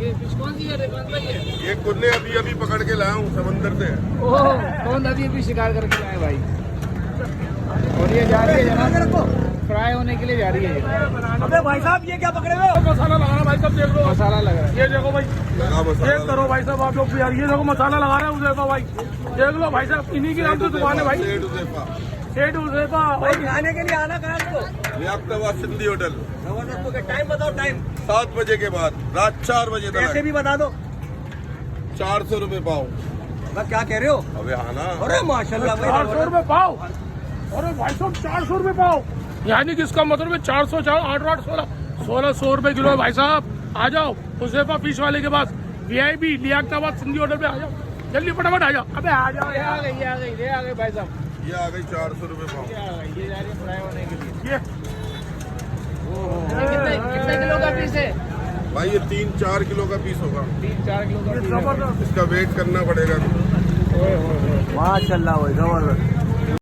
ये फिश कौन सी है? कौन सा ये? ये कुन्ने अभी अभी पकड़ के लाया हूँ समंदर से। ओह, कौन अभी शिकार करके लाए भाई। और ये जा रही है जनाब, फ्राई होने के लिए जा रही है ये। अबे भाई साहब ये क्या पकड़े हुए हो? मसाला लगा रहा है भाई साहब, देख लो मसाला लग रहा है। ये देखो भाई, लगा मसाला चेक करो भाई साहब आप लोग भी यार, ये देखो मसाला लगा रहे हैं उज़ैफा भाई, देख लो भाई साहब, इन्हीं की नाम से दुकान है भाई, सेठ उज़ैफा। सेठ उज़ैफा। और खाने के लिए आना कहाँ को? लियाकताबाद सिंधी होटल। टाइम बताओ, टाइम 7 बजे के बाद रात 4 बजे पैसे तक। भी बता दो। 400 रुपए पाओ। क्या कह रहे हो? अबे हाँ ना। अरे माशाल्लाह, 400 रुपए पाओ। अरे भाई साहब 400 रुपए पाओ, यानी कि इसका मतलब है 400 8 8 1600 रुपए किलो है भाई साहब। आ जाओ उज़ैफा फिश वाले के पास, VIP लियाकताबाद सिंधी होटल पे आ जाओ, जल्दी फटाफट आ जाओ। अबे आ जाओ ये आ गई, ये आ गई, ये आ गई भाई साहब, ये आ गई 400 रुपए पाओ। ये आ गई, ये जा रही है फ्राई होने के लिए। ये कितने किलो का पीस है? भाई ये 3-4 किलो का पीस होगा। 3-4 किलो का पीस है। जबरदस्त, इसका वेट करना पड़ेगा। माशाल्लाह भाई जबरदस्त।